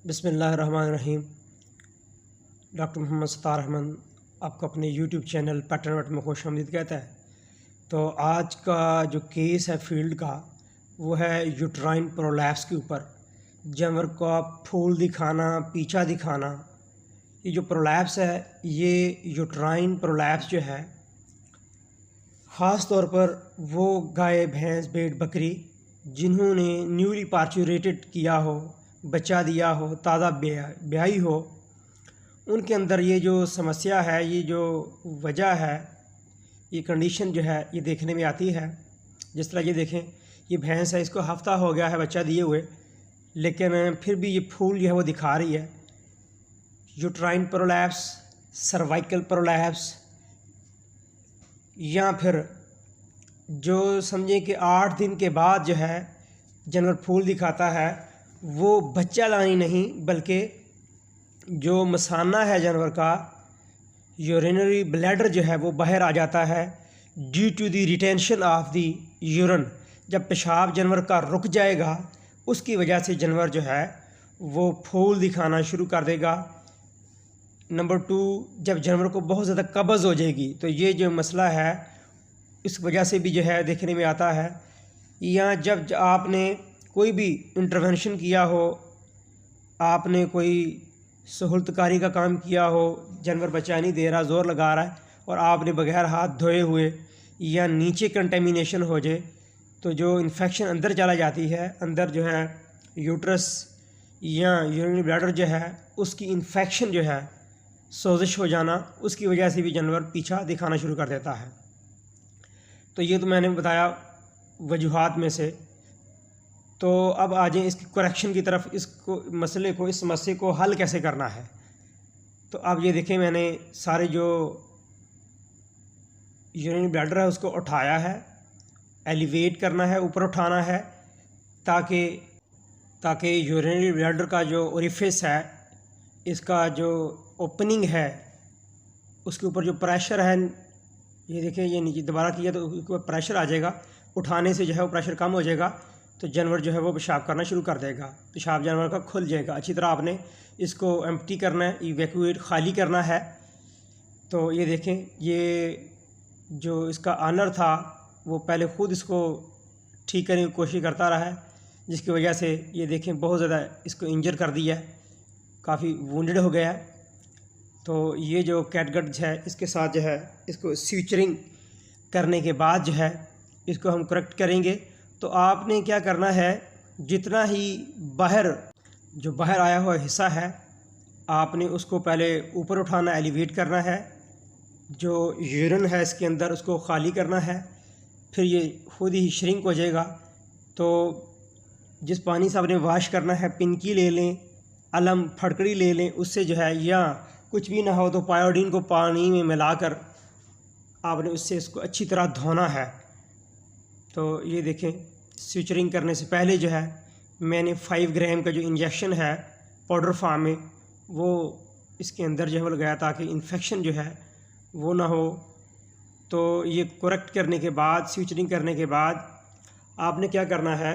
बिस्मिल्लाहिर्रहमानिर्रहीम। डॉक्टर मोहम्मद सत्तार अहमद आपको अपने यूट्यूब चैनल पैटर्न वेट में खुश आमदीद कहता है। तो आज का जो केस है फील्ड का वो है यूट्राइन प्रोलैप्स के ऊपर। जानवर का फूल दिखाना, पीछा दिखाना। ये जो प्रोलैप्स है, ये यूट्राइन प्रोलैप्स जो है ख़ास तौर पर वो गाय, भैंस, भेड़, बकरी जिन्होंने न्यूली पार्चुरेटेड किया हो, बच्चा दिया हो, ताज़ा ब्याही हो, उनके अंदर ये जो समस्या है, ये जो वजह है, ये कंडीशन जो है ये देखने में आती है। जिस तरह ये देखें, ये भैंस है, इसको हफ्ता हो गया है बच्चा दिए हुए, लेकिन फिर भी ये फूल जो है वो दिखा रही है। यूट्राइन प्रोलैप्स, सर्वाइकल प्रोलैप्स, या फिर जो समझें कि 8 दिन के बाद जो है जानवर फूल दिखाता है, वो बच्चा लानी नहीं बल्कि जो मसाना है जानवर का, यूरिनरी ब्लैडर जो है वो बाहर आ जाता है due to the retention of the urine. जब पेशाब जानवर का रुक जाएगा, उसकी वजह से जानवर जो है वो फूल दिखाना शुरू कर देगा। नंबर 2, जब जानवर को बहुत ज़्यादा कब्ज़ हो जाएगी, तो ये जो मसला है इस वजह से भी जो है देखने में आता है। या जब आपने कोई भी इंटरवेंशन किया हो, आपने कोई सहूलतकारी का काम किया हो, जानवर बच्चा नहीं दे रहा, ज़ोर लगा रहा है, और आपने बगैर हाथ धोए हुए या नीचे कंटेमिनेशन हो जाए, तो जो इन्फेक्शन अंदर चला जाती है, अंदर जो है यूट्रस या यूरिनरी ब्लैडर जो है उसकी इन्फेक्शन जो है, सोजिश हो जाना, उसकी वजह से भी जानवर पीछा दिखाना शुरू कर देता है। तो ये तो मैंने बताया वजूहात में से। तो अब आ जाएं इसकी करेक्शन की तरफ। इसको मसले को, इस समस्या को हल कैसे करना है। तो अब ये देखें, मैंने सारे जो यूरिनरी ब्लैडर है उसको उठाया है, एलिवेट करना है, ऊपर उठाना है, ताकि यूरिनरी ब्लैडर का जो ओरिफिस है, इसका जो ओपनिंग है, उसके ऊपर जो प्रेशर है, ये देखें, ये नीचे दोबारा किया तो उसके ऊपर प्रेशर आ जाएगा। उठाने से जो है वो प्रेशर कम हो जाएगा, तो जानवर जो है वो पेशाब करना शुरू कर देगा। पेशाब जानवर का खुल जाएगा। अच्छी तरह आपने इसको एम्प्टी करना है, इवैक्यूएट, खाली करना है। तो ये देखें, ये जो इसका ऑनर था वो पहले ख़ुद इसको ठीक करने की कोशिश करता रहा है, जिसकी वजह से ये देखें बहुत ज़्यादा इसको इंजर कर दिया है, काफ़ी वुंडेड हो गया है। तो ये जो कैटगट है, इसके साथ जो है इसको स्यूचरिंग करने के बाद जो है इसको हम करेक्ट करेंगे। तो आपने क्या करना है, जितना ही जो बाहर आया हुआ हिस्सा है, आपने उसको पहले ऊपर उठाना, एलिवेट करना है। जो यूरिन है इसके अंदर, उसको खाली करना है। फिर ये खुद ही श्रिंक हो जाएगा। तो जिस पानी से आपने वाश करना है, पिनकी ले लें, अलम, फटकड़ी ले लें, उससे जो है, या कुछ भी ना हो तो पायोडीन को पानी में मिलाकर आपने उससे इसको अच्छी तरह धोना है। तो ये देखें, स्यूचरिंग करने से पहले जो है मैंने 5 ग्राम का जो इंजेक्शन है पाउडर फॉर्म में, वो इसके अंदर जो है लगाया, ताकि इन्फेक्शन जो है वो ना हो। तो ये करेक्ट करने के बाद, स्यूचरिंग करने के बाद, आपने क्या करना है,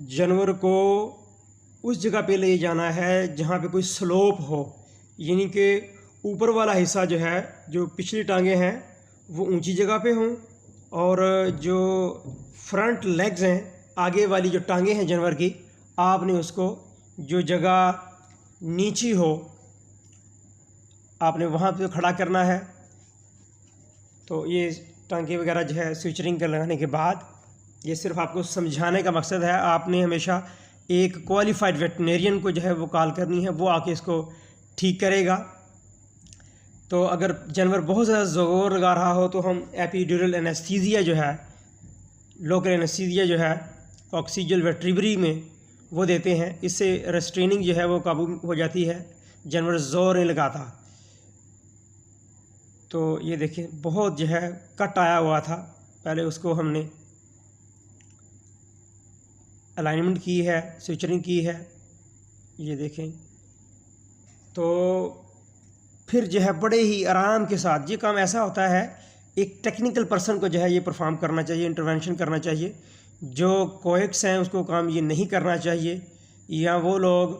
जानवर को उस जगह पे ले जाना है जहाँ पे कोई स्लोप हो, यानी कि ऊपर वाला हिस्सा जो है, जो पिछली टांगें हैं वो ऊंची जगह पे हों, और जो फ्रंट लेग्स हैं, आगे वाली जो टांगें हैं जानवर की, आपने उसको जो जगह नीची हो आपने वहाँ पे खड़ा करना है। तो ये टांगे वगैरह जो है स्यूचरिंग कर लगाने के बाद, ये सिर्फ आपको समझाने का मकसद है। आपने हमेशा एक क्वालिफाइड वेटनेरियन को जो है वो कॉल करनी है, वो आके इसको ठीक करेगा। तो अगर जानवर बहुत ज़्यादा ज़ोर लगा रहा हो तो हम एपिड्यूरल एनेस्थीसिया जो है, लोकल एनेस्थीसिया जो है ऑक्सीजन वेट्रिबरी में वो देते हैं। इससे रेस्ट्रेनिंग जो है वो काबू हो जाती है, जानवर ज़ोर नहीं लगाता। तो ये देखिए, बहुत जो है कट आया हुआ था, पहले उसको हमने अलाइनमेंट की है, स्यूचरिंग की है, ये देखें। तो फिर जो है बड़े ही आराम के साथ, ये काम ऐसा होता है, एक टेक्निकल पर्सन को जो है ये परफॉर्म करना चाहिए, इंटरवेंशन करना चाहिए। जो कोएक्स हैं उसको काम ये नहीं करना चाहिए, या वो लोग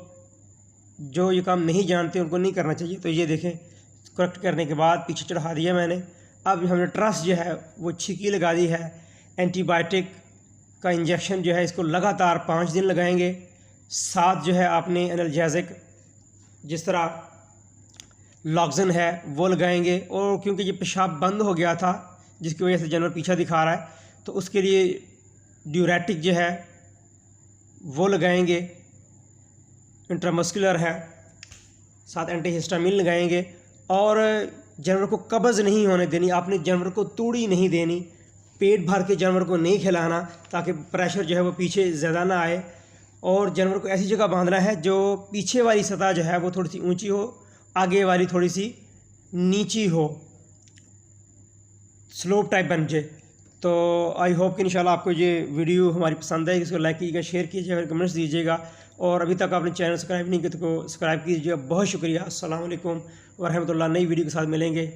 जो ये काम नहीं जानते उनको नहीं करना चाहिए। तो ये देखें, करेक्ट करने के बाद पीछे चढ़ा दिया मैंने। अब हमने ट्रस जो है वो छिकी लगा दी है। एंटीबायोटिक का इंजेक्शन जो है इसको लगातार 5 दिन लगाएंगे। साथ जो है आपने एनाल्जेसिक जिस तरह लॉक्सन है वो लगाएंगे। और क्योंकि ये पेशाब बंद हो गया था जिसकी वजह से जानवर पीछा दिखा रहा है, तो उसके लिए ड्यूरेटिक जो है वो लगाएंगे, इंट्रामस्कुलर है, साथ एंटीहिस्टामिन लगाएंगे। और जानवर को कब्ज़ नहीं होने देनी, आपने जानवर को तूड़ी नहीं देनी, पेट भर के जानवर को नहीं खिलाना ताकि प्रेशर जो है वो पीछे ज़्यादा ना आए। और जानवर को ऐसी जगह बांधना है जो पीछे वाली सतह जो है वो थोड़ी सी ऊंची हो, आगे वाली थोड़ी सी नीची हो, स्लोप टाइप बन जाए। तो आई होप कि इंशाल्लाह आपको ये वीडियो हमारी पसंद है। इसको लाइक कीजिएगा, शेयर कीजिएगा, कमेंट्स दीजिएगा। और अभी तक आपने चैनल सब्सक्राइब नहीं किया तो सब्सक्राइब कीजिएगा। बहुत शुक्रिया। अस्सलाम वालेकुम व रहमतुल्लाह। नई वीडियो के साथ मिलेंगे।